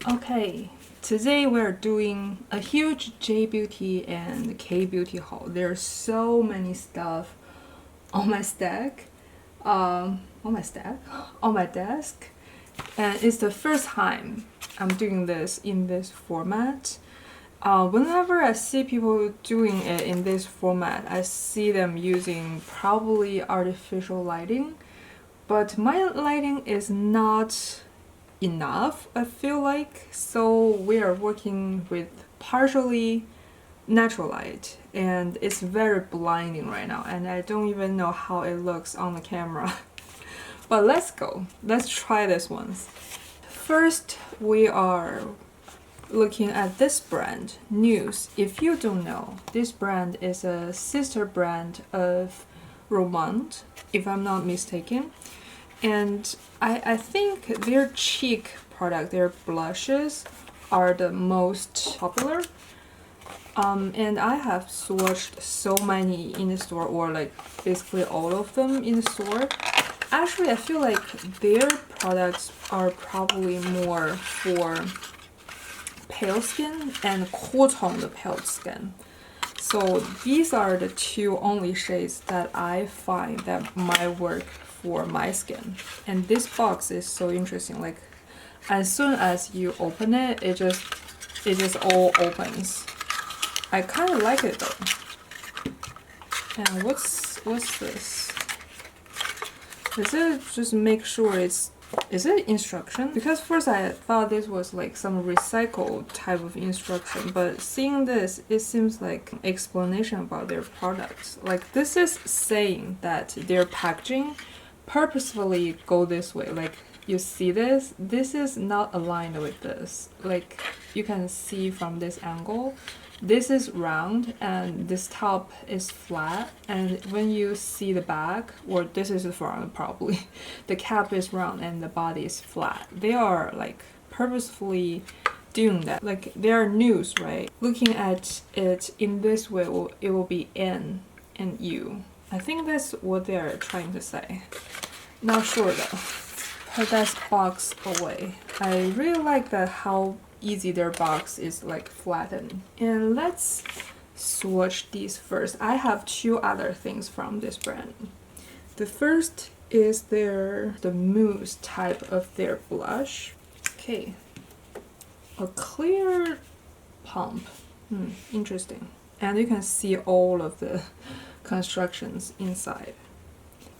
Okay, today we're doing a huge J Beauty and K Beauty haul. There's so many stuff on my stack, on my desk, and it's the first time I'm doing this in this format. Whenever I see people doing it in this format, I see them using probably artificial lighting, but my lighting is not enough, I feel like, so we are working with partially natural light, and it's very blinding right now, and I don't even know how it looks on the camera. But let's try this once. First, we are looking at this brand, Nuse. If you don't know, this brand is a sister brand of Romand, if I'm not mistaken. And I think their cheek product, their blushes, are the most popular. And I have swatched so many in the store, or like basically all of them in the store. Actually, I feel like their products are probably more for pale skin and cool toned pale skin. So these are the two only shades that I find that might work for my skin. And this box is so interesting. Like, as soon as you open it, it just all opens. I kind of like it though. And what's this? Does it just make sure is it instruction? Because first I thought this was like some recycled type of instruction, but seeing this, it seems like explanation about their products. Like, this is saying that their packaging purposefully go this way. Like, you see this is not aligned with this. Like, you can see from this angle, this is round and this top is flat, and when you see the back, or this is the front probably, the cap is round and the body is flat. They are like purposefully doing that. Like, they are Nuse, right? Looking at it in this way, it will be N and U. I think that's what they're trying to say. Not sure though. Put that box away. I really like that how easy their box is like flattened. And let's swatch these first. I have two other things from this brand. The first is the mousse type of their blush. Okay, a clear pump. Interesting. And you can see all of the constructions inside.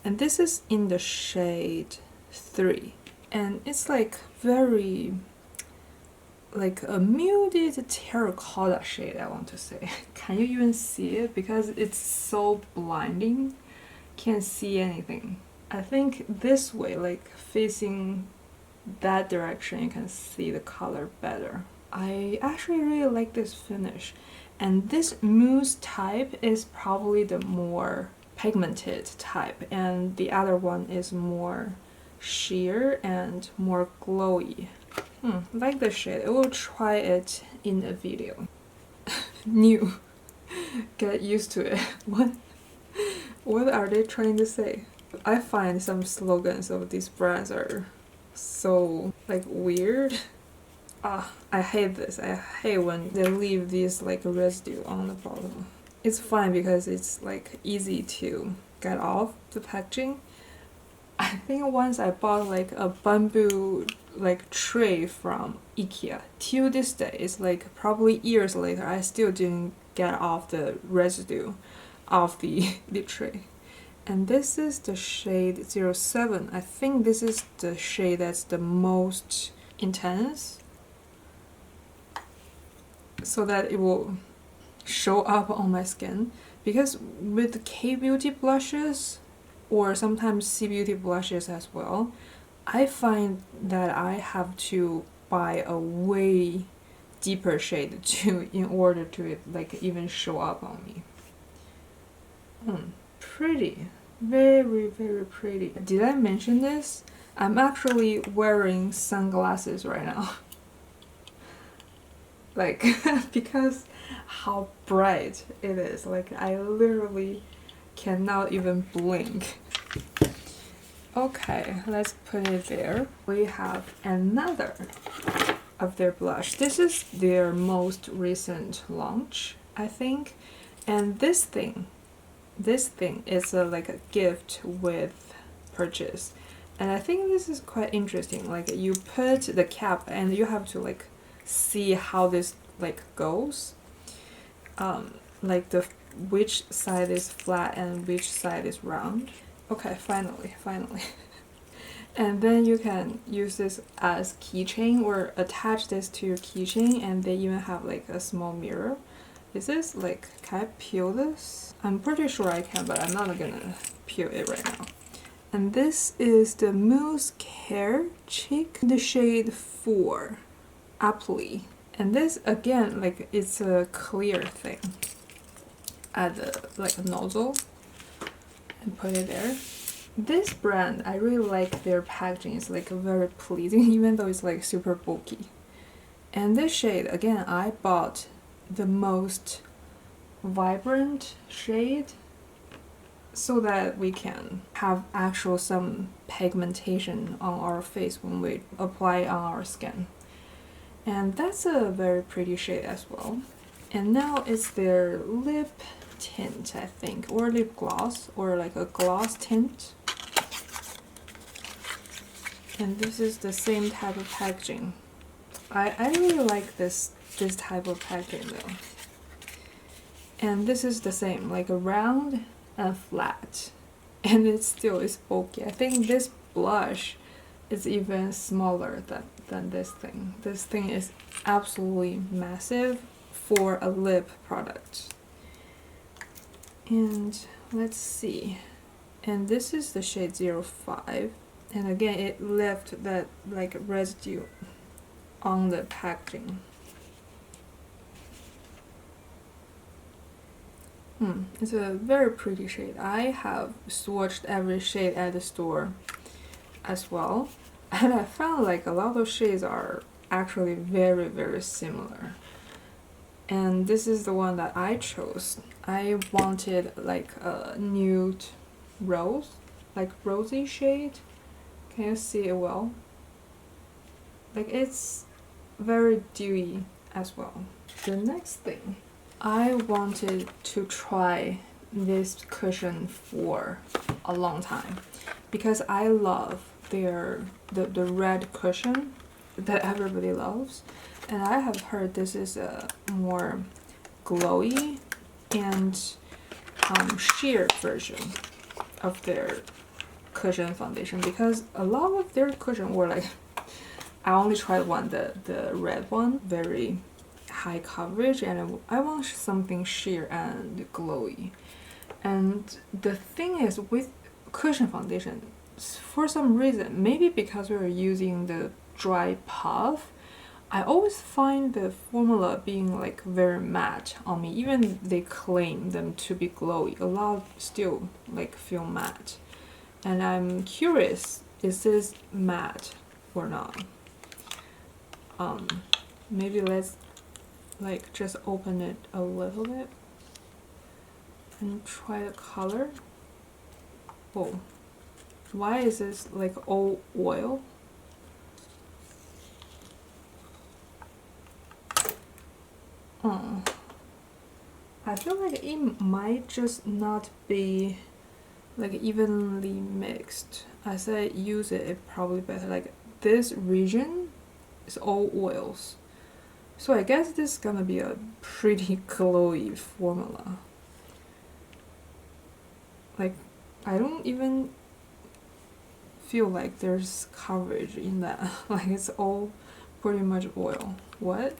And this is in the shade 3. And it's like very, like a muted terracotta shade, I want to say. Can you even see it? Because it's so blinding. Can't see anything. I think this way, like facing that direction, you can see the color better. I actually really like this finish. And this mousse type is probably the more pigmented type, and the other one is more sheer and more glowy. Like the shade. I will try it in a video. New. Get used to it. What are they trying to say? I find some slogans of these brands are so like weird. I hate this. I hate when they leave this like residue on the bottom. It's fine because it's like easy to get off the packaging. I think once I bought like a bamboo like tray from IKEA. Till this day, it's like probably years later, I still didn't get off the residue of the tray. And this is the shade 07. I think this is the shade that's the most intense, so that it will show up on my skin. Because with the K Beauty blushes, or sometimes C Beauty blushes as well, I find that I have to buy a way deeper shade in order to like even show up on me. Pretty. Very, very pretty. Did I mention this? I'm actually wearing sunglasses right now. Like, because how bright it is. Like, I literally cannot even blink. Okay, let's put it there. We have another of their blush. This is their most recent launch, I think. And this thing is like a gift with purchase. And I think this is quite interesting. Like you put the cap and you have to like see how this like goes. Like which side is flat and which side is round. Okay, finally. And then you can use this as keychain or attach this to your keychain, and they even have like a small mirror. Is this like, can I peel this? I'm pretty sure I can, but I'm not gonna peel it right now. And this is the Mousse Care Cheek, the shade 4, Appley. And this again, like it's a clear thing. Add like a nozzle and put it there. This brand, I really like their packaging. It's like very pleasing, even though it's like super bulky. And this shade, again, I bought the most vibrant shade so that we can have actual some pigmentation on our face when we apply on our skin. And that's a very pretty shade as well. And now it's their lip tint, I think, or lip gloss, or like a gloss tint. And this is the same type of packaging. I really like this type of packaging though. And this is the same, like a round and flat. And it still is bulky. I think this blush is even smaller than this thing. This thing is absolutely massive for a lip product. And let's see. And this is the shade 05. And again, it left that like residue on the packaging. It's a very pretty shade. I have swatched every shade at the store as well, and I found like a lot of shades are actually very, very similar. And this is the one that I chose. I wanted like a nude rose, like rosy shade. Can you see it well? Like it's very dewy as well. The next thing, I wanted to try this cushion for a long time because I love the red cushion that everybody loves, and I have heard this is a more glowy and sheer version of their cushion foundation, because a lot of their cushion were like, I only tried one, the red one, very high coverage, and I want something sheer and glowy. And the thing is with cushion foundation, for some reason, maybe because we were using the dry puff, I always find the formula being like very matte on me. Even they claim them to be glowy, a lot still like feel matte. And I'm curious, is this matte or not? Maybe let's like just open it a little bit and try the color. Whoa, why is this like all oil? I feel like it might just not be like evenly mixed. As I use it, it probably better. Like this region is all oils, so I guess this is gonna be a pretty glowy formula. Like I don't even feel like there's coverage in that. Like it's all pretty much oil. What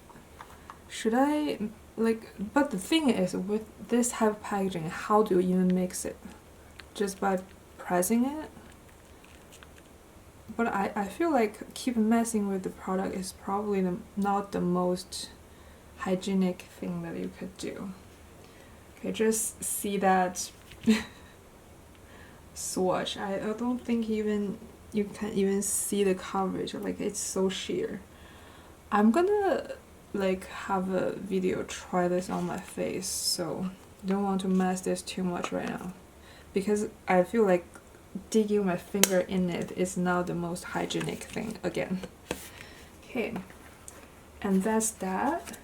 should I like? But the thing is, with this type of packaging, how do you even mix it? Just by pressing it? But I feel like keep messing with the product is probably not the most hygienic thing that you could do. Okay, just see that swatch. I don't think even you can even see the coverage. Like it's so sheer. I'm gonna like have a video try this on my face, so don't want to mess this too much right now, because I feel like digging my finger in it is not the most hygienic thing again. Okay, And that's that.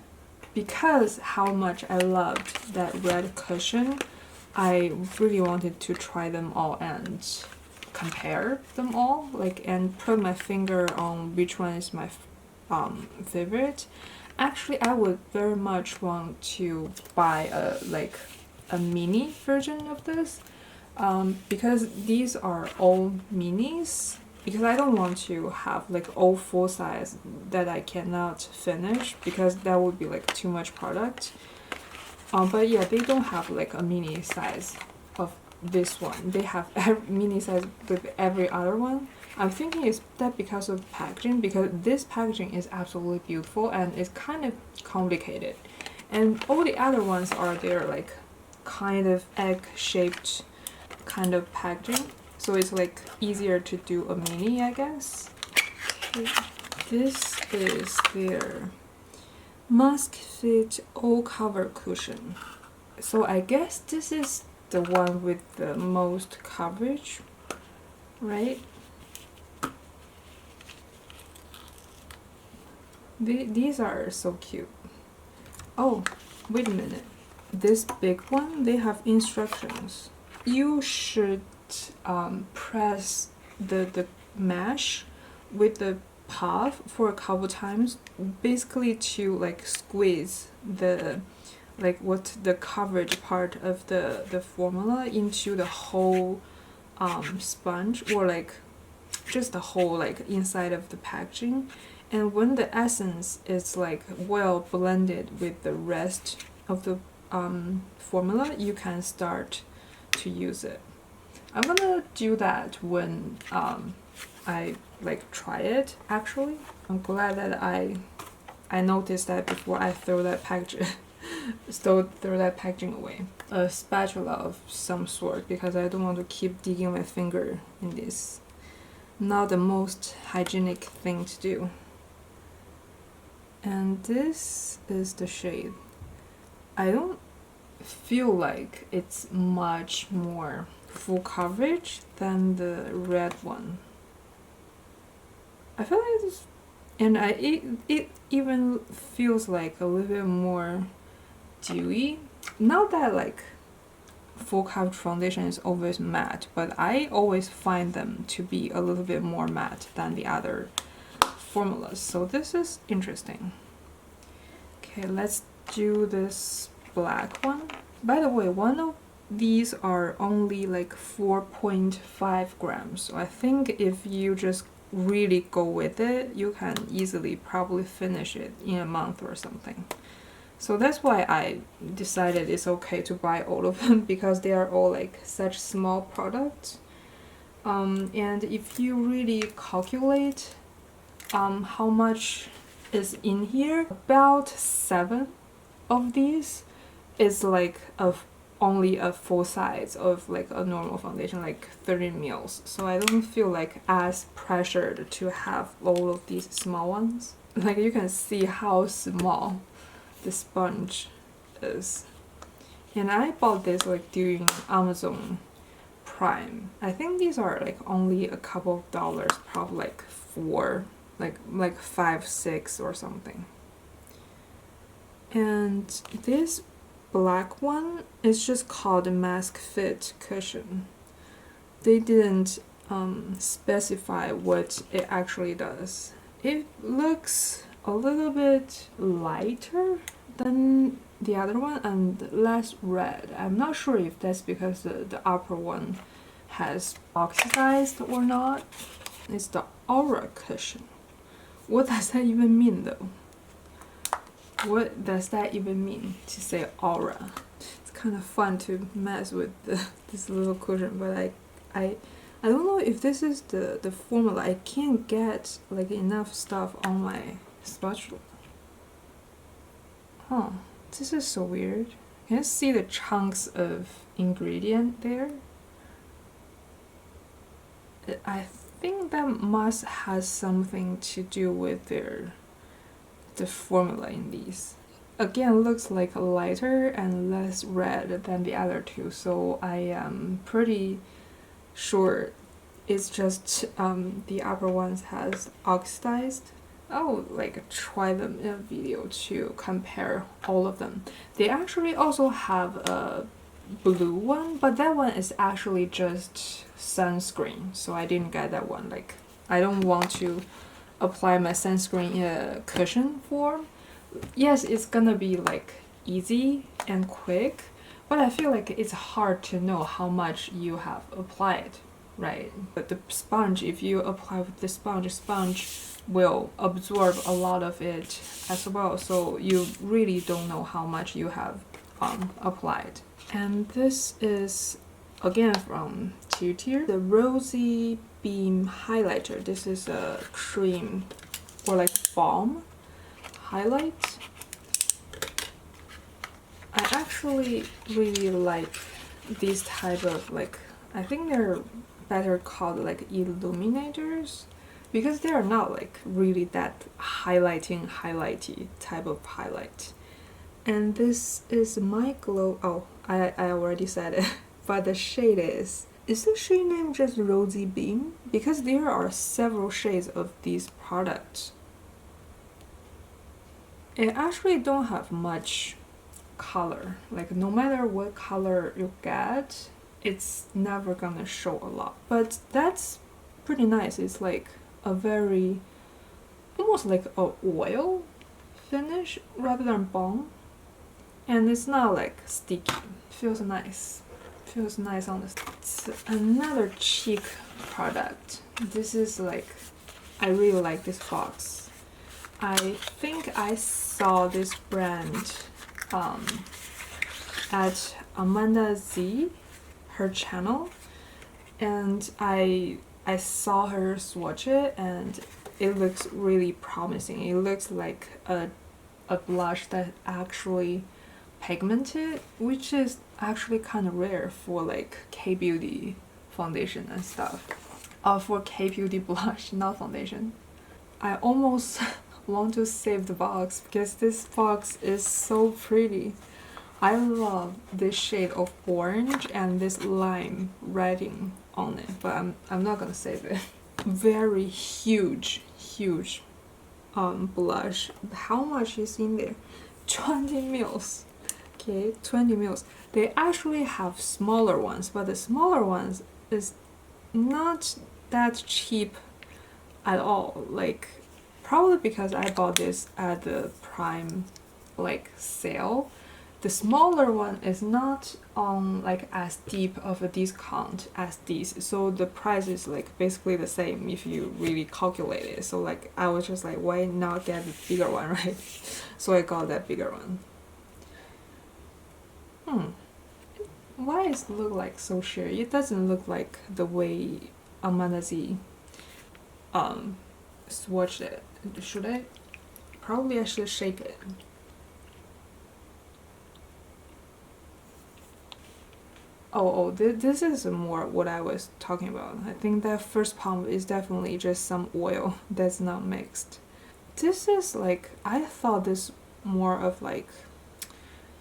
Because how much I loved that red cushion, I really wanted to try them all and compare them all, like, and put my finger on which one is my favorite. Actually, I would very much want to buy a mini version of this, because these are all minis, because I don't want to have like all full size that I cannot finish, because that would be like too much product. But yeah, they don't have like a mini size of this one. They have a mini size with every other one. I'm thinking is that because of packaging, because this packaging is absolutely beautiful and it's kind of complicated. And all the other ones are their like kind of egg-shaped kind of packaging. So it's like easier to do a mini, I guess. This is their Mask Fit All Cover Cushion. So I guess this is the one with the most coverage, right? These are so cute. Oh, wait a minute. This big one, they have instructions. You should press the mesh with the puff for a couple times, basically to like squeeze the the coverage part of the formula into the whole sponge, or like just the whole like inside of the packaging. And when the essence is like well blended with the rest of the formula, you can start to use it. I'm gonna do that when I like try it. Actually, I'm glad that I noticed that before I throw that package throw that packaging away. A spatula of some sort, because I don't want to keep digging my finger in this. Not the most hygienic thing to do. And this is the shade. I don't feel like it's much more full coverage than the red one. I feel like it's, and it even feels like a little bit more dewy. Not that like full coverage foundation is always matte, but I always find them to be a little bit more matte than the other formulas. So this is interesting. Okay, let's do this black one. By the way, one of these are only like 4.5 grams. So I think if you just really go with it, you can easily probably finish it in a month or something. So that's why I decided it's okay to buy all of them, because they are all like such small products. And if you really calculate how much is in here, about 7 of these is like only a full size of like a normal foundation, like 30 mils. So I don't feel like as pressured to have all of these small ones. Like you can see how small the sponge is. And I bought this like during Amazon Prime. I think these are like only a couple of dollars, probably like like 5, 6 or something. And this black one is just called Mask Fit Cushion. They didn't specify what it actually does. It looks a little bit lighter than the other one and less red. I'm not sure if that's because the upper one has oxidized or not. It's the Aura Cushion. What does that even mean though? What does that even mean to say aura? It's kind of fun to mess with this little cushion, but I don't know if this is the formula. I can't get like enough stuff on my spatula. Huh, this is so weird. Can you see the chunks of ingredient there? I think that must have something to do with the formula in these. Again, looks like lighter and less red than the other two, so I am pretty sure it's just the upper ones has oxidized I'll like try them in a video to compare all of them. They actually also have a blue one, but that one is actually just sunscreen, so I didn't get that one. Like, I don't want to apply my sunscreen in a cushion form. Yes, it's gonna be like easy and quick, but I feel like it's hard to know how much you have applied, right? But the sponge, if you apply with the sponge will absorb a lot of it as well, so you really don't know how much you have applied. And this is again from Tirtir, the ROSYBEAM highlighter. This is a cream or like balm highlight. I actually really like these type of, like, I think they're better called like illuminators, because they are not like really that highlighty type of highlight. And this is my glow. Oh, I already said it. But the shade is the shade name just ROSYBEAM? Because there are several shades of these products. It actually don't have much color. Like, no matter what color you get, it's never gonna show a lot. But that's pretty nice. It's like a very, almost like a oil finish rather than balm. And it's not like sticky. Feels nice. Feels nice on the skin. It's another cheek product. This is like, I really like this box. I think I saw this brand at Amanda Z, her channel, and I saw her swatch it, and it looks really promising. It looks like a blush that actually pigmented, which is actually kind of rare for like K-beauty foundation and stuff. For K-beauty blush, not foundation. I almost want to save the box because this box is so pretty. I love this shade of orange and this lime writing on it, but I'm not gonna save it. Very huge blush. How much is in there? 20 mils. Okay, 20 mils. They actually have smaller ones, but the smaller ones is not that cheap at all. Like, probably because I bought this at the Prime like sale. The smaller one is not on like as deep of a discount as these, so the price is like basically the same if you really calculate it. So like, I was just like, why not get the bigger one, right? So I got that bigger one. Why does it look like so sheer? It doesn't look like the way Amanda Z swatched it. Should I? Probably I should shake it. This is more what I was talking about. I think that first pump is definitely just some oil that's not mixed. This is like, I thought this more of like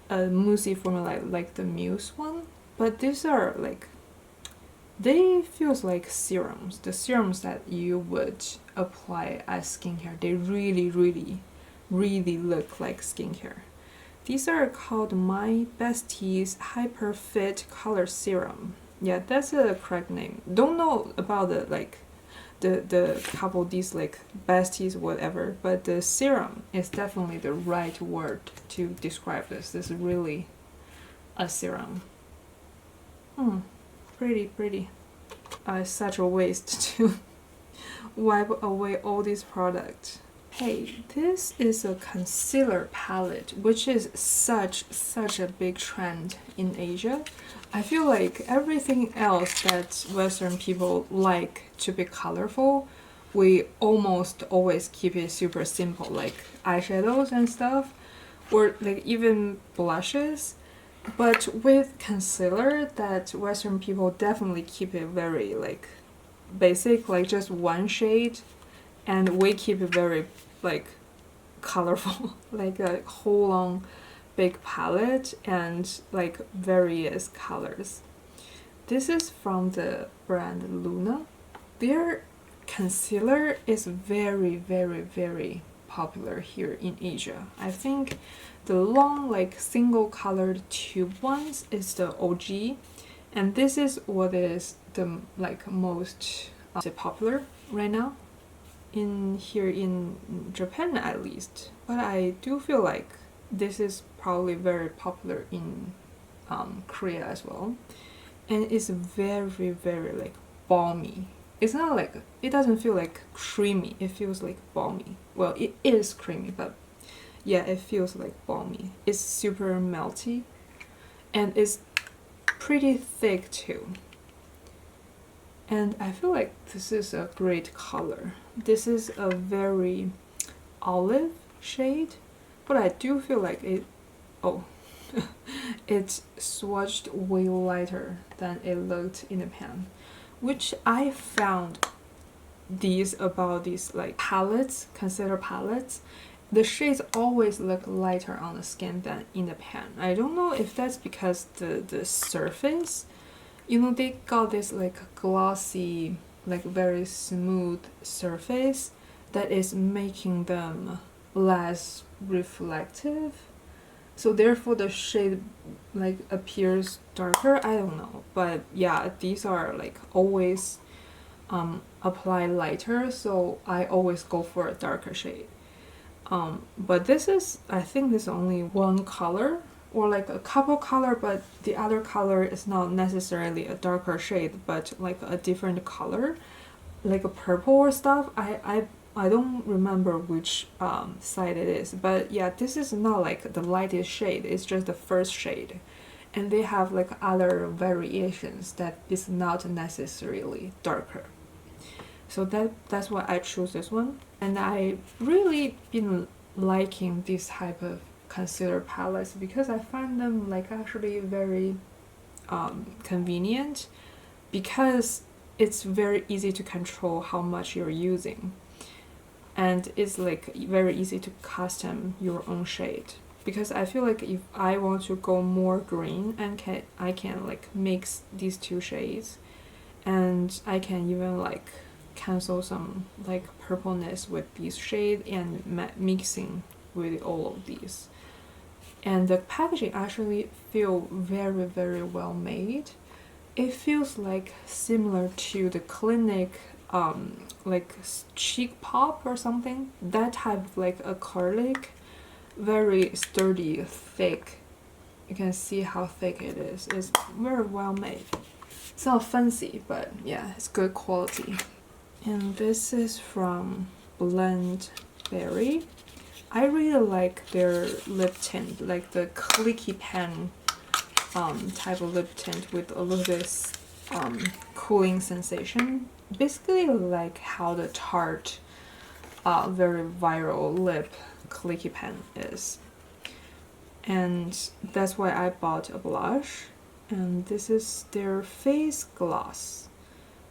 a moussey formula like the Muse one, but these are like, they feels like serums. The serums that you would apply as skincare. They really look like skincare. These are called My Besties Hyper Fit Color Serum. Yeah, that's a correct name. Don't know about the like the couple these like besties whatever, but the serum is definitely the right word to describe this. This is really a serum. Pretty. It's such a waste to wipe away all these products. Hey, this is a concealer palette, which is such a big trend in Asia. I feel like everything else that Western people like to be colorful, we almost always keep it super simple, like eyeshadows and stuff, or like even blushes. But with concealer, that Western people definitely keep it very like basic, like just one shade, and we keep it very like colorful, like a whole long big palette and like various colors. This is from the brand Luna. Their concealer is very, very, very popular here in Asia. I think the long, like single colored tube ones is the OG, and this is what is the like most popular right now in here in Japan at least. But I do feel like this is probably very popular in Korea as well, and it's very, very like balmy. It's not like, it doesn't feel like creamy, it feels like balmy. Well, it is creamy, but yeah, it feels like balmy. It's super melty and it's pretty thick too. And I feel like this is a great color. This is a very olive shade, but I do feel like it, oh, it's swatched way lighter than it looked in the pan, which I found these about these like palettes, concealer palettes, the shades always look lighter on the skin than in the pan. I don't know if that's because the surface, you know, they got this like glossy, like very smooth surface that is making them less reflective, so therefore the shade like appears darker. I don't know, but yeah, these are like always apply lighter, so I always go for a darker shade. But this is, I think this is only one color or like a couple color, but the other color is not necessarily a darker shade, but like a different color, like a purple or stuff. I don't remember which side it is, but yeah, this is not like the lightest shade, it's just the first shade. And they have like other variations that is not necessarily darker. So that's why I choose this one. And I really been liking this type of concealer palettes because I find them like actually very convenient, because it's very easy to control how much you're using. And it's like very easy to custom your own shade, because I feel like if I want to go more green, and I can like mix these two shades, and I can even like cancel some like purpleness with these shades and mixing with all of these. And the packaging actually feel very, very well made. It feels like similar to the Clinique like cheek pop or something, that type of like acrylic, very sturdy, thick. You can see how thick it is. It's very well made. It's not fancy, but yeah, it's good quality. And this is from Blend Berry. I really like their lip tint, like the clicky pen type of lip tint with a little bit cooling sensation. Basically like how the Tarte very viral lip clicky pen is. And that's why I bought a blush. And this is their face gloss,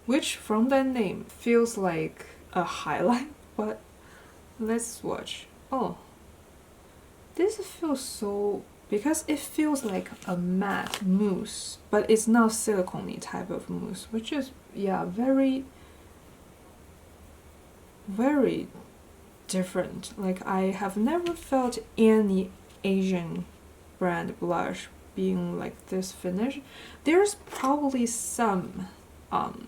which from that name feels like a highlight, but let's swatch. Oh, this feels so, because it feels like a matte mousse, but it's not silicone-y type of mousse, which is, yeah, very, very different. Like, I have never felt any Asian brand blush being like this finish. There's probably some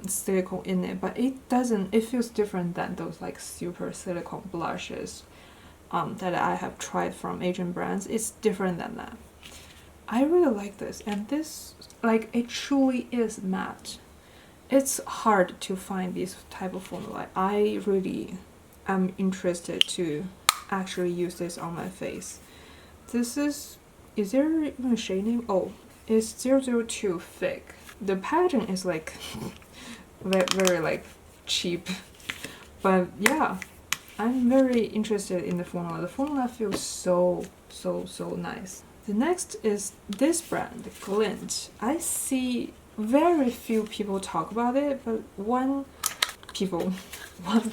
silicone in it, but it feels different than those like super silicone blushes that I have tried from Asian brands. It's different than that. I really like this, and this, like, it truly is matte. It's hard to find this type of formula. I really am interested to actually use this on my face. This is there even a shade name? Oh, it's 002 Thick. The packaging is like very, very like cheap, but yeah, I'm very interested in the formula. The formula feels so nice. The next is this brand, Glint. I see very few people talk about it, but one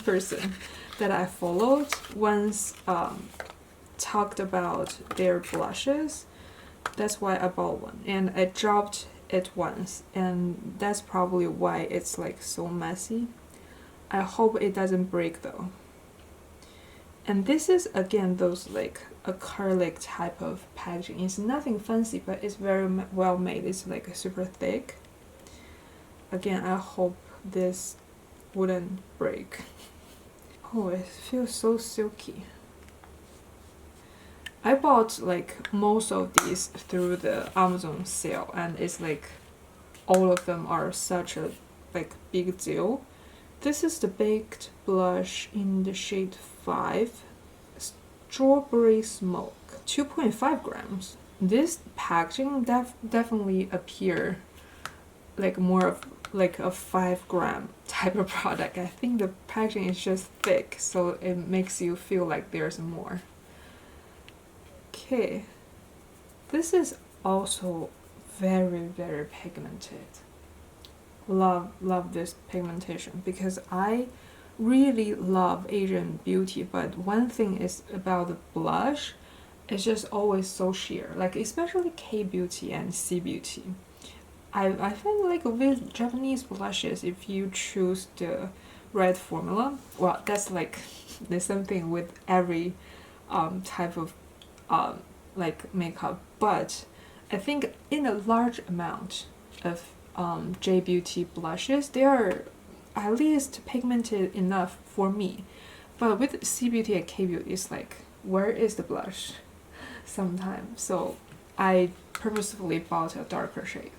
person that I followed once talked about their blushes. That's why I bought one, and I dropped it once, and that's probably why it's like so messy. I hope it doesn't break though. And this is again those like acrylic type of packaging. It's nothing fancy, but it's very well made. It's like super thick. Again, I hope this wouldn't break. Oh, it feels so silky. I bought like most of these through the Amazon sale, and it's like all of them are such a like big deal. This is the baked blush in the shade 5, Strawberry Smoke, 2.5 grams. This packaging definitely appear like more of like a 5-gram type of product. I think the packaging is just thick, so it makes you feel like there's more. Okay, this is also very pigmented. Love this pigmentation because I really love Asian beauty, but one thing is about the blush, it's just always so sheer, like especially K beauty and C beauty. I find like with Japanese blushes, if you choose the right formula, well, that's like the same thing with every type of like makeup, but I think in a large amount of J Beauty blushes, they are at least pigmented enough for me. But with C Beauty and K Beauty, it's like, where is the blush? Sometimes. So I purposefully bought a darker shade.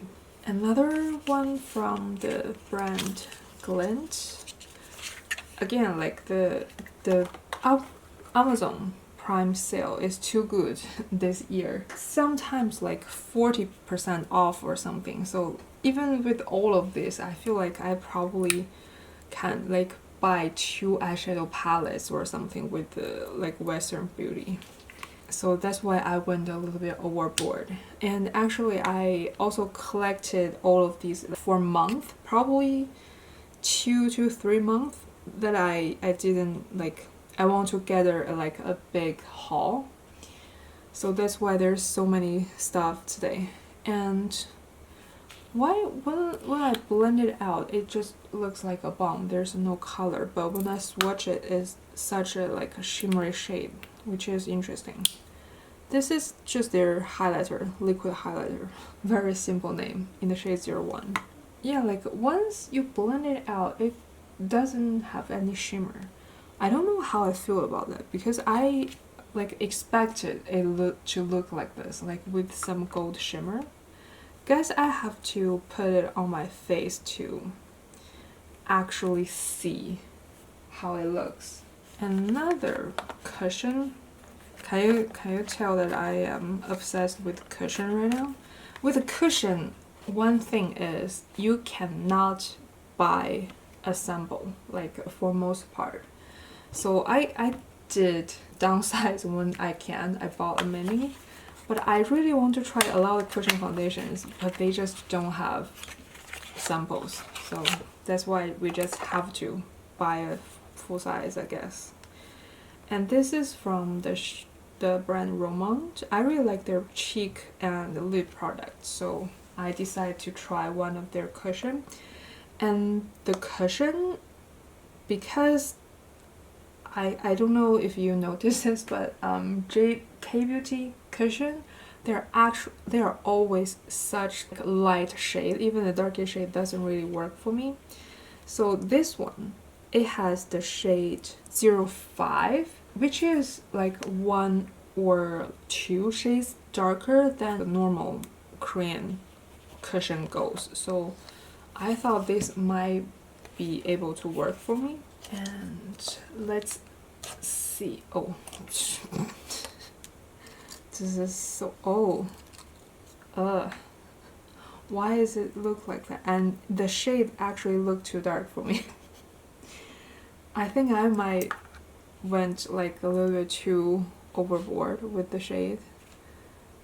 Another one from the brand Glint. Again, like the Amazon Prime sale is too good this year. Sometimes like 40% off or something. So even with all of this, I feel like I probably can like buy 2 eyeshadow palettes or something with the like Western beauty. So that's why I went a little bit overboard. And actually I also collected all of these for a month, probably 2 to 3 months that I didn't like, I want to gather like a big haul. So that's why there's so many stuff today. And when I blend it out, it just looks like a balm. There's no color, but when I swatch it, it's such a like a shimmery shade, which is interesting. This is just their highlighter, liquid highlighter. Very simple name, in the shade 01. Yeah, like once you blend it out, it doesn't have any shimmer. I don't know how I feel about that, because I like expected it to look like this, like with some gold shimmer. Guess I have to put it on my face to actually see how it looks. Another cushion. Can you tell that I am obsessed with cushion right now? With a cushion, one thing is you cannot buy a sample, like for most part. So I did downsize when I can. I bought a mini, but I really want to try a lot of cushion foundations, but they just don't have samples. So that's why we just have to buy a full size, I guess. And this is from the brand Romand. I really like their cheek and lip products, so I decided to try one of their cushion. And the cushion, because I don't know if you noticed this, but K Beauty cushion, they are always such like light shade. Even the darkest shade doesn't really work for me. So this one, it has the shade 05, which is like 1 or 2 shades darker than the normal Korean cushion goes. So I thought this might be able to work for me. And let's see. Oh, this is so, why does it look like that? And the shade actually looked too dark for me. I think I might went like a little bit too overboard with the shade.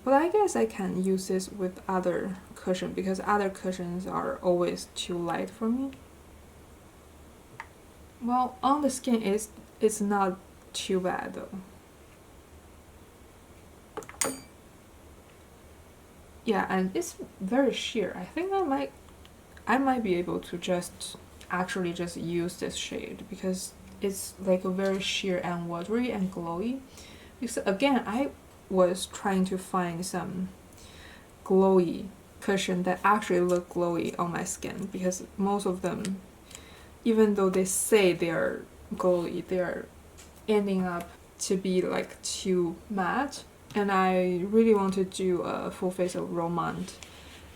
But I guess I can use this with other cushion, because other cushions are always too light for me. Well, on the skin it's not too bad though. Yeah, and it's very sheer. I think I might be able to just actually just use this shade because it's like a very sheer and watery and glowy. Because again, I was trying to find some glowy cushion that actually look glowy on my skin, because most of them, even though they say they are glowy, they are ending up to be like too matte. And I really want to do a full face of romance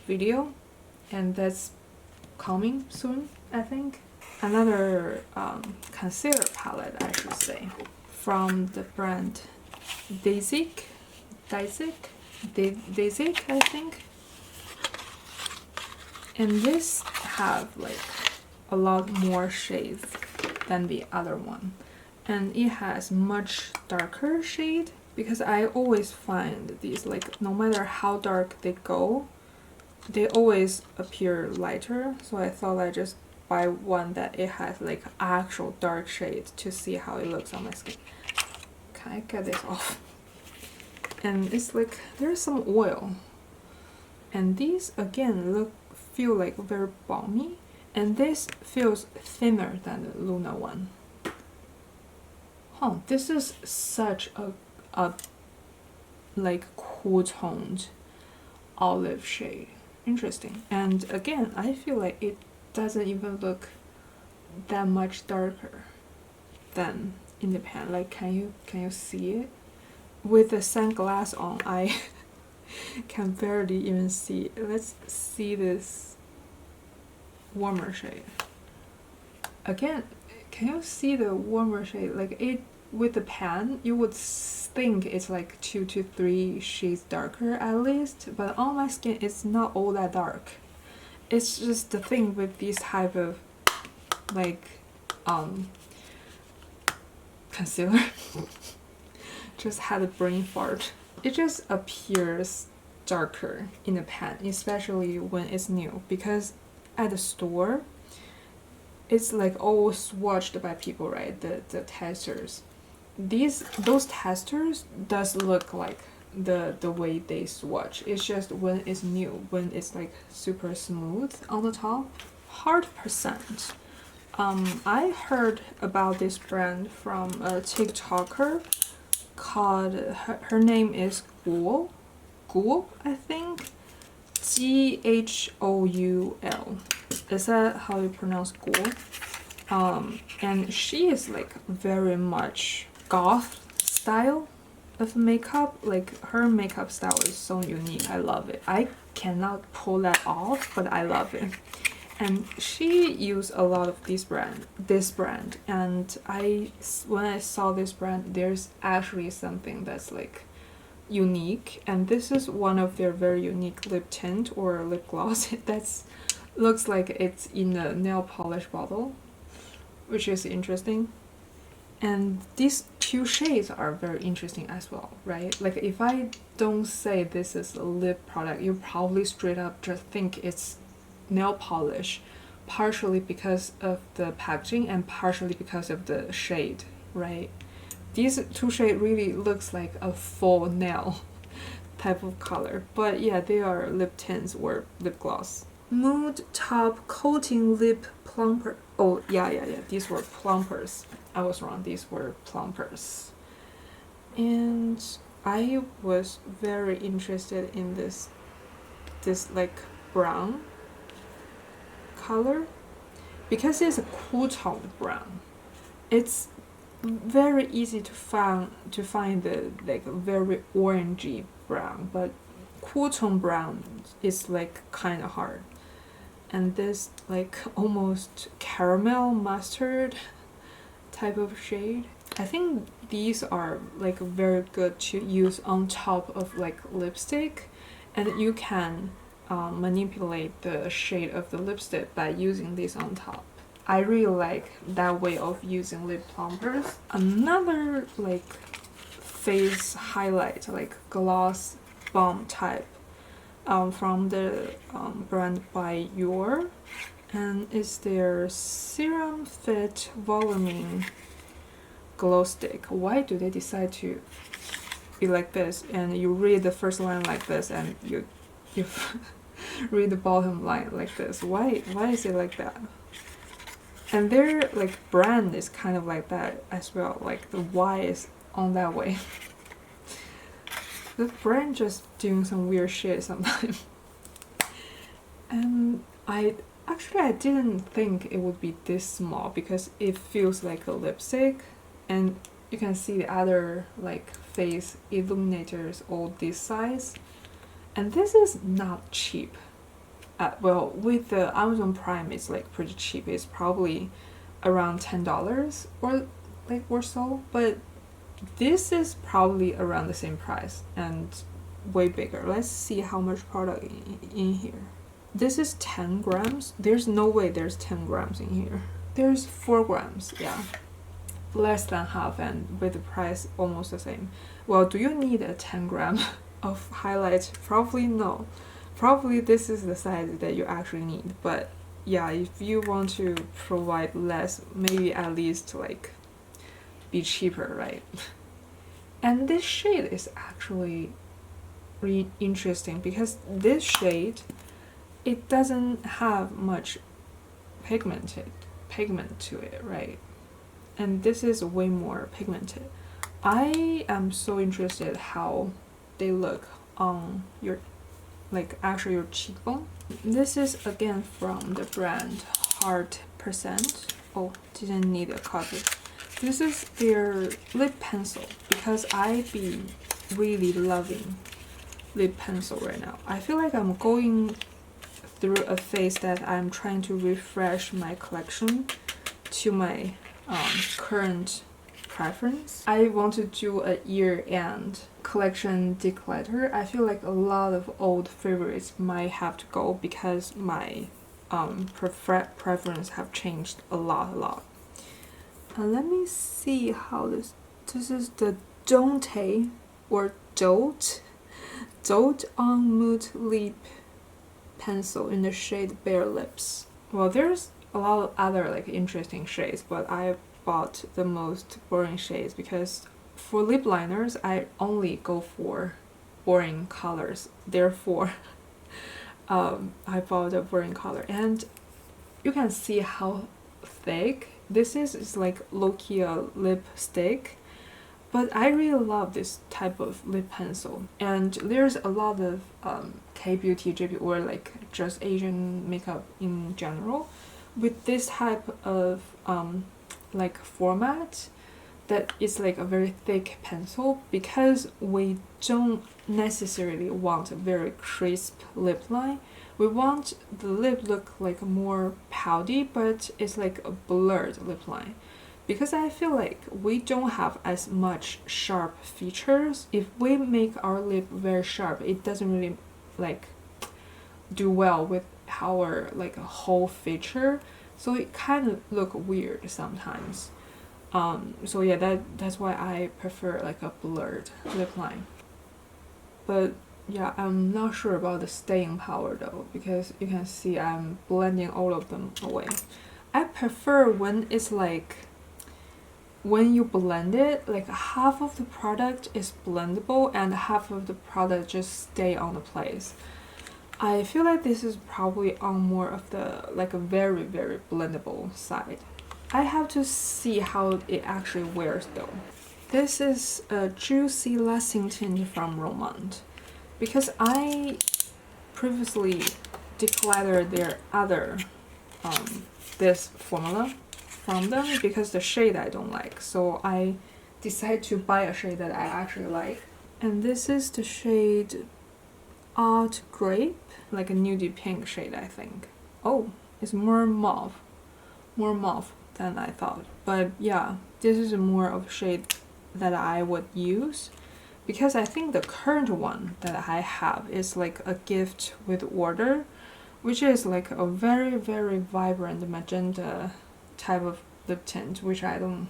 video, and that's coming soon, I think. Another concealer palette, I should say, from the brand Dasique, I think. And this have like a lot more shades than the other one, and it has much darker shade, because I always find these, like, no matter how dark they go, they always appear lighter. So I thought I'd just buy one that it has like actual dark shade to see how it looks on my skin. Can I get this off? And it's like there's some oil, and these again feel like very balmy, and this feels thinner than the Luna one. Huh, this is such a like cool toned olive shade. Interesting. And again, I feel like it doesn't even look that much darker than in the pan. Like, can you see it? With the sunglass on, I can barely even see it. Let's see this warmer shade. Again, can you see the warmer shade? Like, it with the pan, you would think it's like 2 to 3 shades darker at least, but on my skin it's not all that dark. It's just the thing with these type of like concealer. Just had a brain fart. It just appears darker in the pan, especially when it's new, because at the store it's like all swatched by people, right? The testers. Those testers does look like the way they swatch. It's just when it's new, when it's like super smooth on the top. Hard percent. I heard about this brand from a TikToker called, her name is Ghoul, I think. Ghoul. Is that how you pronounce Ghoul? And she is like very much goth style of makeup. Like, her makeup style is so unique. I love it. I cannot pull that off, but I love it. And she used a lot of this brand, and when I saw this brand, there's actually something that's like unique, and this is one of their very unique lip tint or lip gloss that's looks like it's in a nail polish bottle, which is interesting. And these two shades are very interesting as well, right? Like, if I don't say this is a lip product, you probably straight up just think it's nail polish, partially because of the packaging and partially because of the shade, right? These two shades really looks like a full nail type of color, but yeah, they are lip tints or lip gloss. Mood Top Coating Lip Plumper. Oh yeah, these were plumpers. I was wrong, these were plumpers. And I was very interested in this like brown color, because it's a cool tone brown. It's very easy to find the like very orangey brown, but cool tone brown is like kind of hard. And this like almost caramel mustard type of shade, I think these are like very good to use on top of like lipstick, and you can manipulate the shade of the lipstick by using this on top. I really like that way of using lip plumpers. Another like face highlight, like gloss balm type, from the brand ByUR, and it's their Serum Fit Voluming Glow Stick. Why do they decide to be like this? And you read the first line like this, and you read the bottom line like this. Why is it like that? And their like brand is kind of like that as well, like the Y is on that way. The brand just doing some weird shit sometimes. And I didn't think it would be this small because it feels like a lipstick, and you can see the other like face illuminators all this size, and this is not cheap. Well, with the Amazon Prime it's like pretty cheap. It's probably around $10 or so, but this is probably around the same price and way bigger. Let's see how much product in here. This is 10 grams. There's no way there's 10 grams in here. There's 4 grams, yeah. Less than half, and with the price almost the same. Well, do you need a 10 gram of highlight? Probably no. Probably this is the size that you actually need. But yeah, if you want to provide less, maybe at least like be cheaper, right? And this shade is actually really interesting because this shade, it doesn't have much pigment to it, right? And this is way more pigmented. I am so interested how they look on your, like actually your cheekbone. This is again from the brand Heart%. Oh, didn't need a copy. This is their lip pencil because I be really loving lip pencil right now. I feel like I'm going through a phase that I'm trying to refresh my collection to my current preference. I want to do a year-end collection declutter. I feel like a lot of old favorites might have to go because my preference have changed a lot. Let me see how this is the Dote or Dote on Mood Lip Pencil in the shade Bare Lips. Well, there's a lot of other like interesting shades, but I bought the most boring shades because for lip liners I only go for boring colors. Therefore, I bought a boring color, and you can see how thick this is. It's like low-key a lipstick, but I really love this type of lip pencil. And there's a lot of K-beauty, JB, or like just Asian makeup in general with this type of like format that is like a very thick pencil, because we don't necessarily want a very crisp lip line. We want the lip look like more pouty, but it's like a blurred lip line. Because I feel like we don't have as much sharp features. If we make our lip very sharp, it doesn't really like do well with our like a whole feature, so it kind of look weird sometimes. So yeah, that's why I prefer like a blurred lip line. But yeah, I'm not sure about the staying power though, because you can see I'm blending all of them away. I prefer when it's like, when you blend it, like half of the product is blendable and half of the product just stay on the place. I feel like this is probably on more of the like a very blendable side. I have to see how it actually wears though. This is a juicy lasting tint from Romand, because I previously decluttered their other this formula from them because the shade I don't like, so I decided to buy a shade that I actually like. And this is the shade Art Grape, like a nudie pink shade, I think. Oh, it's more mauve than I thought. But yeah, this is more of a shade that I would use, because I think the current one that I have is like a gift with order, which is like a very vibrant magenta type of lip tint, which I don't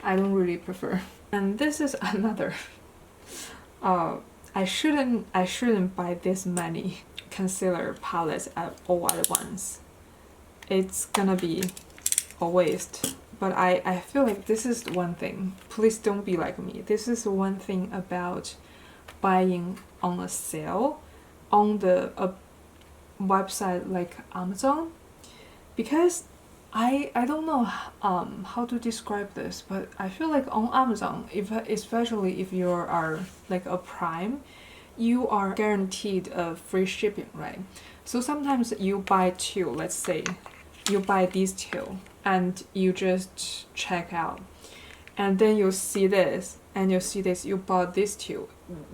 really prefer. And this is another I shouldn't buy this many concealer palettes all at once. It's gonna be a waste. But I feel like this is one thing. Please don't be like me. This is one thing about buying on a sale on a website like Amazon, because I don't know how to describe this, but I feel like on Amazon, especially if you are like a Prime, you are guaranteed a free shipping, right? So sometimes you buy two, let's say you buy these two and you just check out, and then you see this and you see this, you bought these two.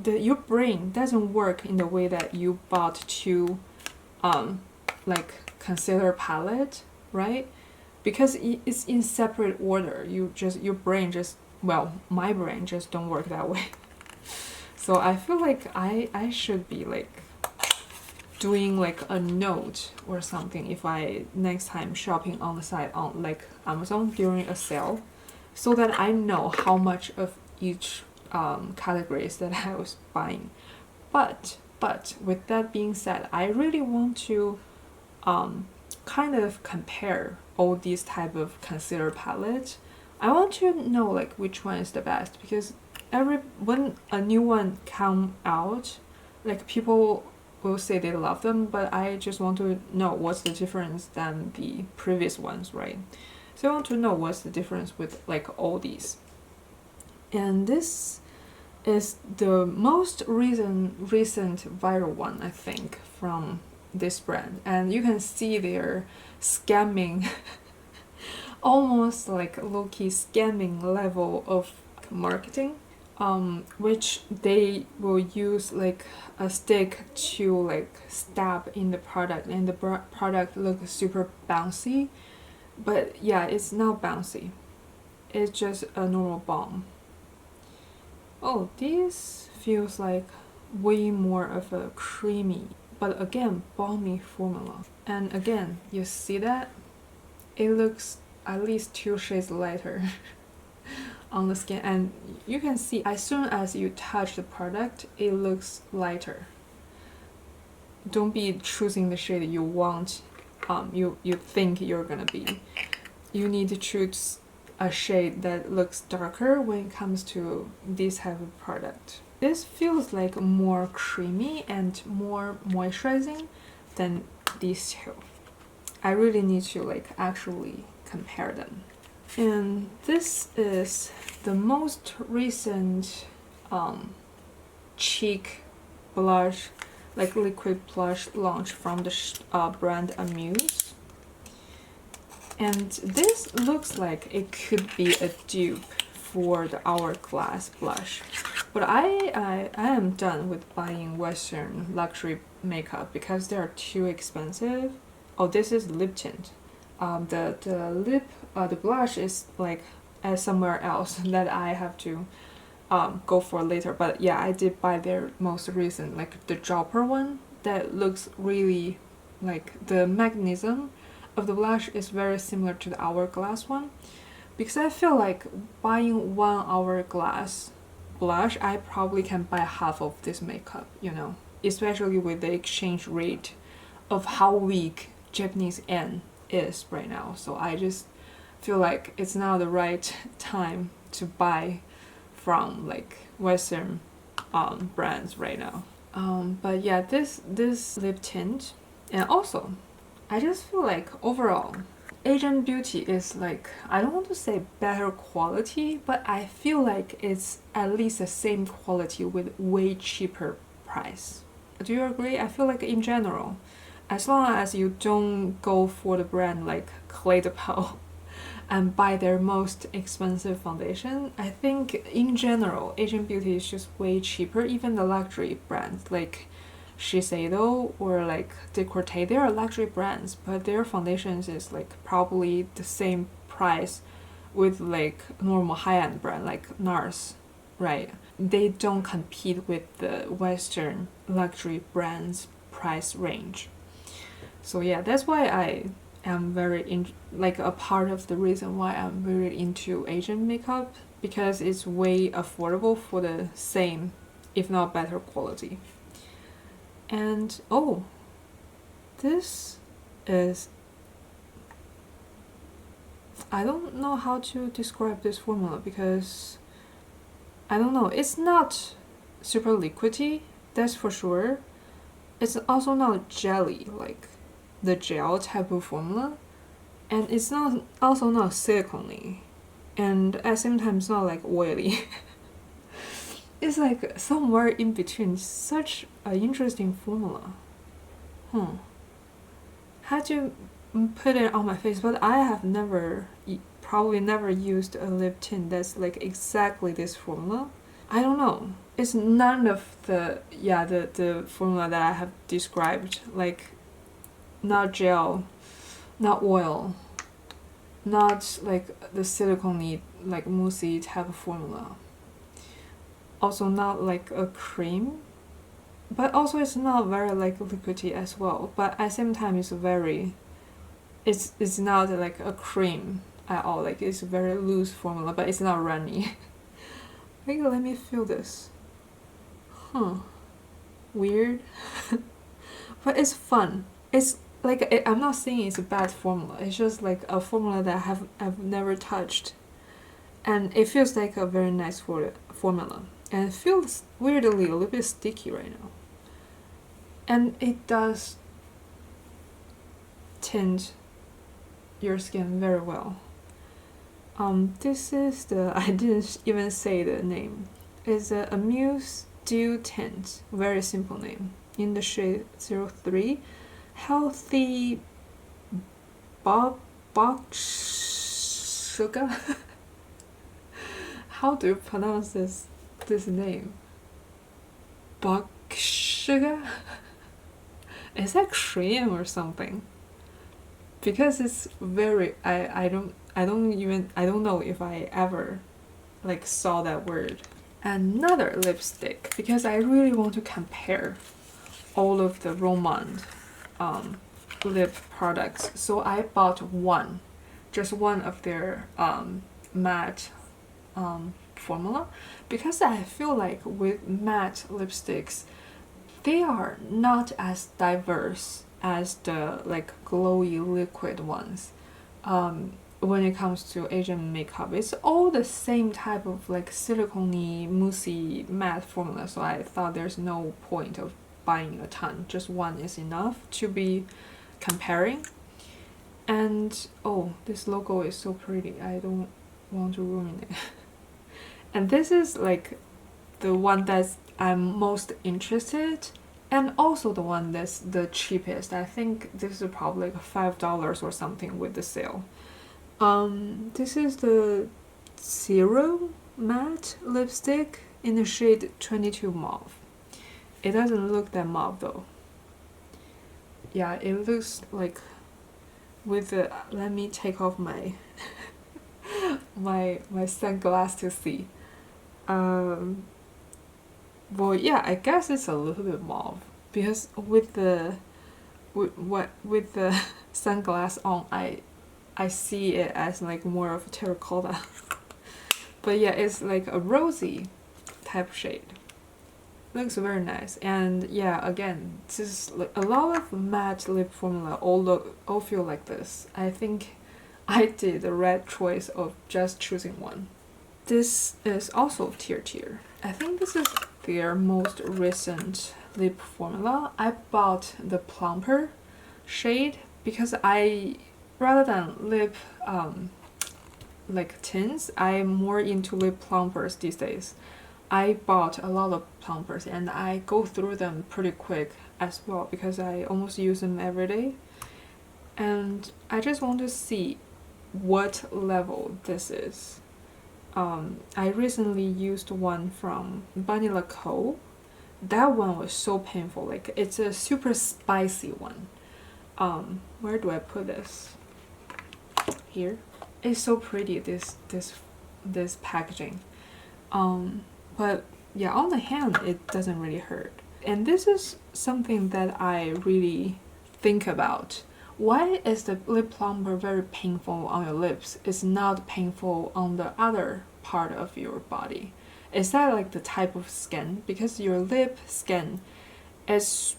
Your brain doesn't work in the way that you bought two like concealer palette, right? Because it's in separate order. Your brain just, well, my brain just don't work that way. So I feel like I should be like doing like a note or something if I next time shopping on the site on like Amazon during a sale, so that I know how much of each categories that I was buying. But with that being said, I really want to kind of compare all these type of concealer palettes. I want to know like which one is the best, because when a new one come out, like people will say they love them, but I just want to know what's the difference than the previous ones, right? So I want to know what's the difference with like all these. And this is the most recent viral one, I think, from this brand. And you can see they're scamming almost like low-key scamming level of marketing, which they will use like a stick to like stab in the product, and the product looks super bouncy. But yeah, it's not bouncy, it's just a normal balm. Oh, this feels like way more of a creamy, but again, balmy formula. And again, you see that? It looks at least 2 shades lighter on the skin, and you can see as soon as you touch the product, it looks lighter. Don't be choosing the shade you want, you think you're gonna be. You need to choose a shade that looks darker when it comes to this type of product. This feels like more creamy and more moisturizing than these two. I really need to like actually compare them. And this is the most recent cheek blush, like liquid blush launch from the brand Amuse. And this looks like it could be a dupe for the Hourglass blush. But I am done with buying Western luxury makeup because they are too expensive. Oh, this is lip tint. The blush is like somewhere else that I have to go for later. But yeah, I did buy their most recent, like the dropper one, that looks really like the mechanism of the blush is very similar to the Hourglass one. Because I feel like buying one Hourglass blush, I probably can buy half of this makeup, you know, especially with the exchange rate of how weak Japanese yen is right now. So I just feel like it's now the right time to buy from like Western brands right now. But yeah, this lip tint, and also I just feel like overall Asian Beauty is like, I don't want to say better quality, but I feel like it's at least the same quality with way cheaper price. Do you agree? I feel like in general, as long as you don't go for the brand like Clé de Peau and buy their most expensive foundation, I think in general Asian Beauty is just way cheaper. Even the luxury brands like Shiseido or like Declutter, they are luxury brands, but their foundations is like probably the same price with like normal high-end brand like Nars, right? They don't compete with the Western luxury brands price range. So yeah, that's why I am very like a part of the reason why I'm very into Asian makeup, because it's way affordable for the same, if not better quality. And oh, this is, I don't know how to describe this formula because I don't know, it's not super liquidy, that's for sure. It's also not jelly like the gel type of formula. and it's not also not silicone-y, and at the same time it's not like oily. It's like somewhere in between. Such an interesting formula. Had to put it on my face, but I have probably never used a lip tint that's like exactly this formula. I don't know. It's none of the formula that I have described, like not gel, not oil, not like the silicone like moussey type of formula. Also not like a cream, but also it's not very like liquidy as well. But at the same time, it's not like a cream at all. Like it's a very loose formula, but it's not runny. Maybe let me feel this. Weird. But it's fun. It's like I'm not saying it's a bad formula. It's just like a formula that I've never touched, and it feels like a very nice formula. And it feels weirdly a little bit sticky right now. And it does tint your skin very well. This is I didn't even say the name. It's a Amuse Dew Tint. Very simple name. In the shade 03. Healthy SUQQU. How do you pronounce this name? SUQQU? Is that Korean or something? Because it's very I don't know if I ever like saw that word. Another lipstick, because I really want to compare all of the Romand lip products. So I bought just one of their matte formula, because I feel like with matte lipsticks, they are not as diverse as the like glowy liquid ones. When it comes to Asian makeup, it's all the same type of like silicone-y, moussey, matte formula. So I thought there's no point of buying a ton. Just one is enough to be comparing. And oh, this logo is so pretty. I don't want to ruin it. And this is like the one that I'm most interested, and also the one that's the cheapest. I think this is probably like $5 or something with the sale. This is the Serum matte lipstick in the shade 22 Mauve. It doesn't look that mauve though. Yeah, it looks like with the, let me take off my my sunglass to see. Well, yeah, I guess it's a little bit mauve, because with the sunglass on, I see it as like more of a terracotta. But yeah, it's like a rosy type shade. Looks very nice. And yeah, again, this is like a lot of matte lip formula all feel like this. I think I did the right choice of just choosing one. This is also Tirtir. I think this is their most recent lip formula. I bought the Plumper shade because rather than lip like tints, I'm more into lip plumpers these days. I bought a lot of plumpers and I go through them pretty quick as well because I almost use them every day. And I just want to see what level this is. I recently used one from Bbia L'eau. That one was so painful. Like, it's a super spicy one. Where do I put this? Here. It's so pretty, this packaging. But yeah, on the hand it doesn't really hurt. And this is something that I really think about. Why is the lip plumper very painful on your lips? It's not painful on the other part of your body. Is that like the type of skin? Because your lip skin is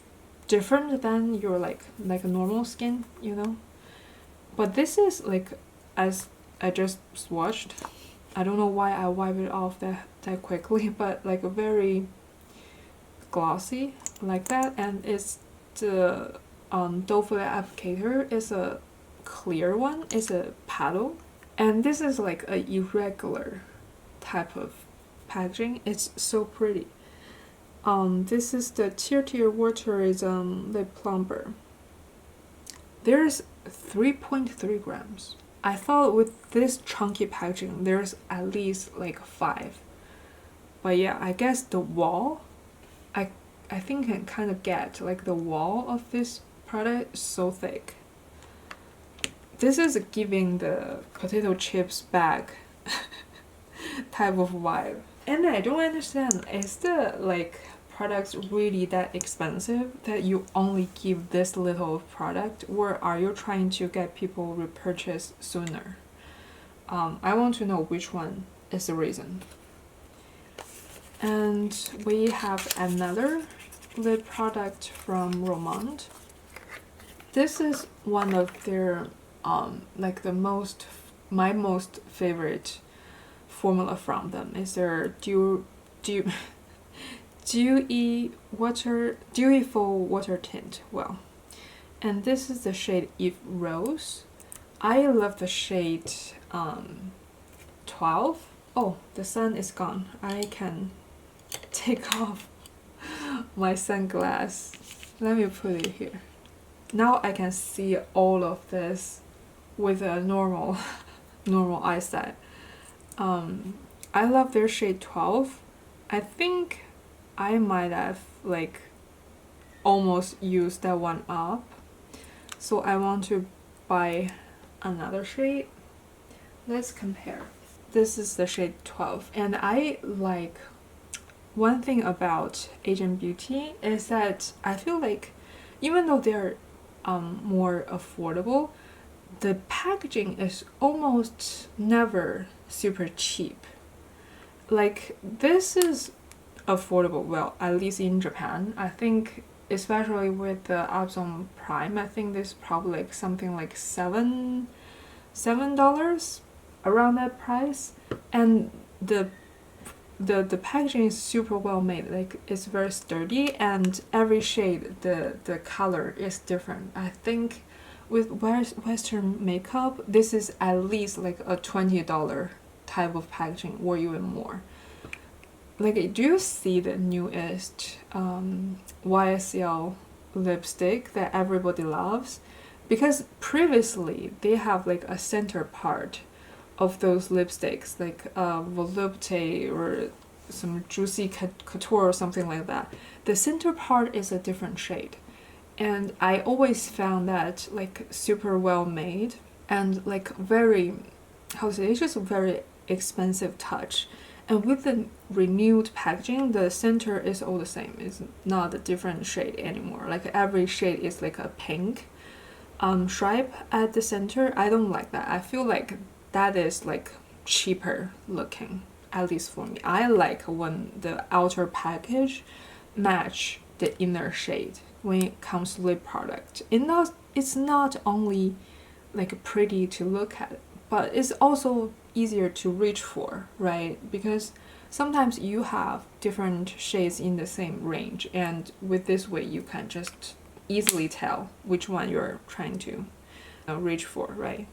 different than your like a normal skin, you know? But this is like, as I just swatched, I don't know why I wipe it off that quickly, but like a very glossy like that. And it's the dewy-ful applicator is a clear one. It's a paddle, and this is like a irregular type of packaging. It's so pretty. This is the Tirtir Waterism Lip Plumper. There's 3.3 grams. I thought with this chunky packaging there's at least like 5. But yeah, I guess the wall, I think I can kind of get like the wall of this product is so thick. This is giving the potato chips bag type of vibe. And I don't understand, is the like products really that expensive that you only give this little product, or are you trying to get people repurchase sooner? I want to know which one is the reason. And we have another lip product from Romand. This is one of their like my most favorite formula from them is their dewy-ful water tint. Well, and this is the shade Eve Rose. I love the shade 12. Oh, the sun is gone. I can take off my sunglass. Let me put it here. Now I can see all of this with a normal eyesight. I love their shade 12. I think I might have like almost used that one up, so I want to buy another shade. Let's compare. This is the shade 12, and I like one thing about Asian beauty is that I feel like even though they're more affordable, the packaging is almost never super cheap. Like this is affordable, well, at least in Japan. I think especially with the Amazon Prime, I think this is probably like something like $7 around that price. And the packaging is super well made. Like it's very sturdy, and every shade the color is different. I think with Western makeup, this is at least like a $20 type of packaging or even more. Like, do you see the newest YSL lipstick that everybody loves? Because previously they have like a center part of those lipsticks, like Volupte or some Juicy Couture or something like that. The center part is a different shade, and I always found that like super well made and like very, how to say, it's just a very expensive touch. And with the renewed packaging, the center is all the same. It's not a different shade anymore. Like every shade is like a pink stripe at the center. I don't like that. I feel like that is like cheaper looking, at least for me. I like when the outer package match the inner shade when it comes to lip product. It's not only like pretty to look at, but it's also easier to reach for, right? Because sometimes you have different shades in the same range, and with this way you can just easily tell which one you're trying to reach for, right?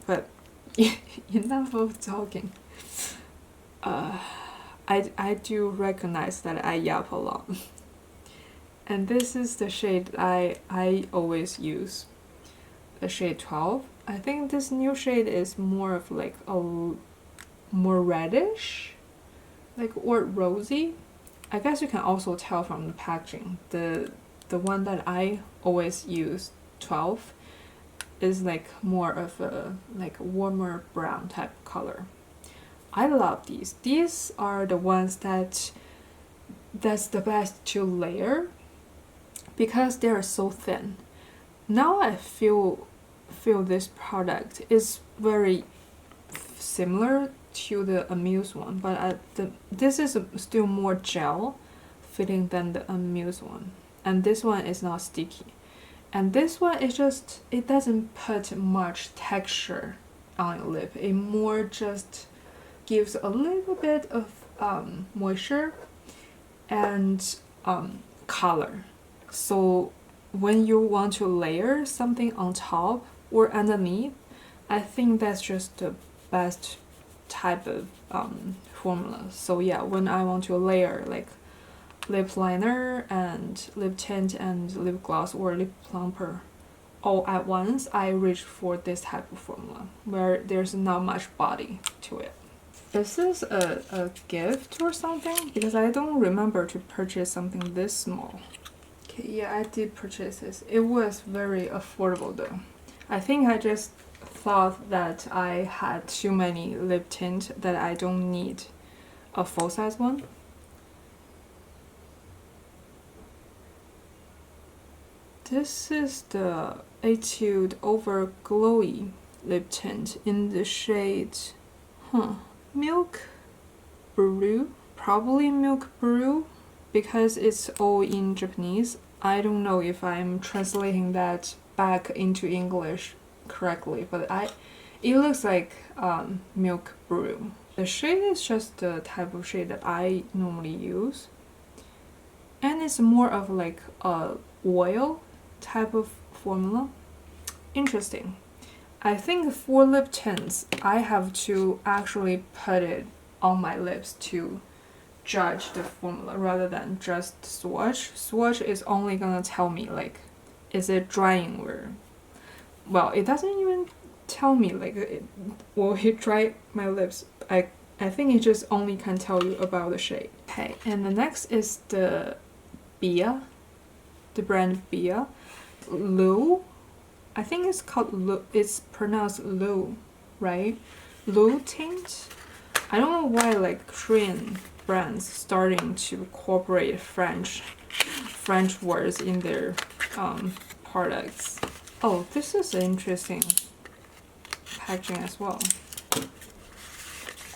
But enough of talking. I do recognize that I yap a lot. And this is the shade I always use, the shade 12. I think this new shade is more of like a more reddish, like, or rosy. I guess you can also tell from the packaging. The one that I always use, 12, is like more of a like warmer brown type color. I love these. These are the ones that's the best to layer because they are so thin. Now I feel this product is very similar to the Amuse one, but this is still more gel fitting than the Amuse one, and this one is not sticky, and this one is just, it doesn't put much texture on your lip. It more just gives a little bit of moisture and color. So when you want to layer something on top, or underneath, I think that's just the best type of formula. So yeah, when I want to layer like lip liner and lip tint and lip gloss or lip plumper all at once, I reach for this type of formula where there's not much body to it. Is this a gift or something? Because I don't remember to purchase something this small. Okay, yeah, I did purchase this. It was very affordable though. I think I just thought that I had too many lip tint that I don't need a full size one. This is the Etude Over Glowy lip tint in the shade, Milk Brew? Probably Milk Brew, because it's all in Japanese. I don't know if I'm translating that back into English correctly, but it looks like Milk Brew. The shade is just the type of shade that I normally use, and it's more of like a oil type of formula. Interesting. I think for lip tints, I have to actually put it on my lips to judge the formula rather than just swatch. Swatch is only gonna tell me like, is it drying or, well, it doesn't even tell me like, will it dry my lips? I think it just only can tell you about the shade. Okay, and the next is the Bbia, the brand Bbia L'eau. I think it's called L'eau, it's pronounced L'eau, right? L'eau tint. I don't know why like Korean brands starting to incorporate French words in their products. Oh, this is interesting packaging as well.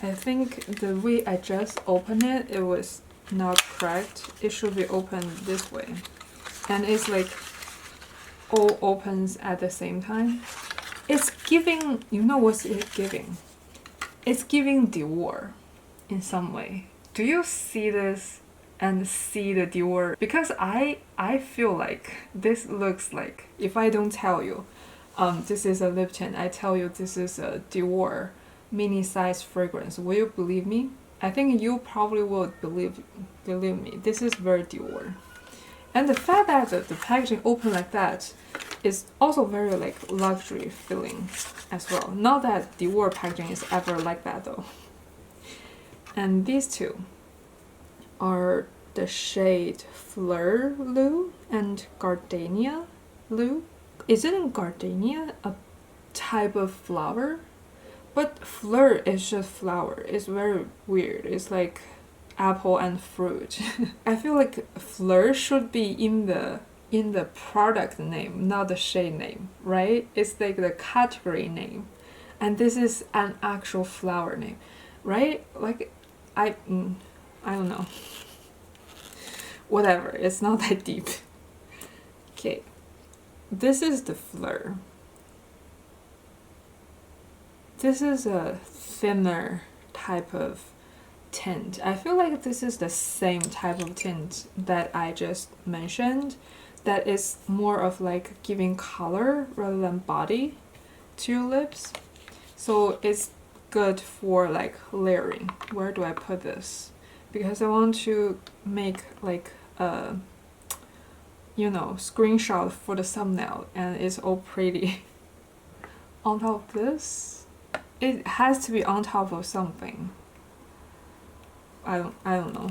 I think the way I just opened it, it was not correct. It should be opened this way. And it's like all opens at the same time. It's giving, you know what's it giving? It's giving ByUR in some way. Do you see this and see the ByUR? Because I feel like this looks like, if I don't tell you this is a lip tint, I tell you this is a ByUR mini size fragrance, will you believe me? I think you probably will believe me. This is very ByUR. And the fact that the packaging open like that is also very like luxury feeling as well. Not that ByUR packaging is ever like that though. And these two are the shade Fleur L'eau and Gardenia L'eau. Isn't Gardenia a type of flower? But Fleur is just flower. It's very weird. It's like apple and fruit. I feel like Fleur should be in the product name, not the shade name, right? It's like the category name, and this is an actual flower name, right? Like I don't know. Whatever, it's not that deep. Okay, this is the Fleur. This is a thinner type of tint. I feel like this is the same type of tint that I just mentioned, that is more of like giving color rather than body to your lips. So it's good for like layering. Where do I put this? Because I want to make like a, you know, screenshot for the thumbnail, and it's all pretty. On top of this, it has to be on top of something. I don't know.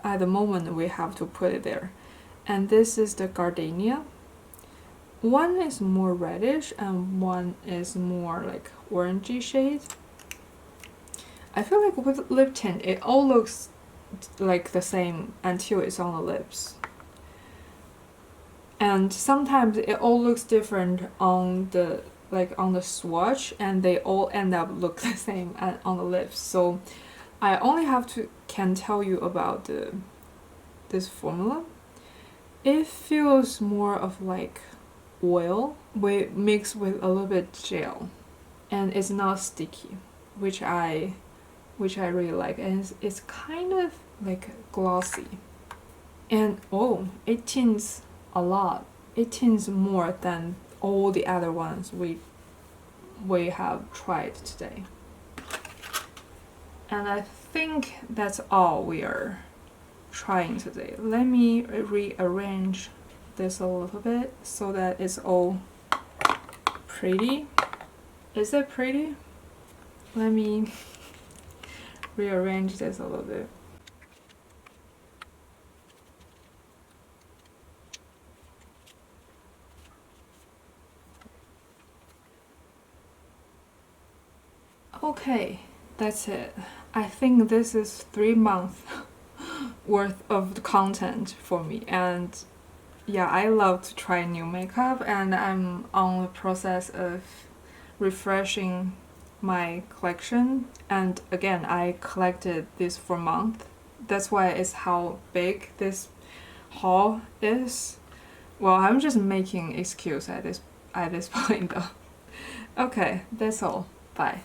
At the moment we have to put it there. And this is the Gardenia. One is more reddish and one is more like orangey shade. I feel like with lip tint it all looks like the same until it's on the lips. And sometimes it all looks different on the swatch, and they all end up look the same on the lips. So I only can tell you about this formula. It feels more of like oil mixed with a little bit gel, and it's not sticky, which I really like, and it's kind of like glossy. And oh, it tints a lot. It tints more than all the other ones we have tried today. And I think that's all we are trying today. Let me rearrange this a little bit so that it's all pretty. Is it pretty? Let me rearrange this a little bit. Okay, that's it. I think this is 3 months worth of content for me, and yeah, I love to try new makeup, and I'm on the process of refreshing my collection. And again, I collected this for a month. That's why it's how big this haul is. Well, I'm just making excuse at this point though. Okay, that's all. Bye.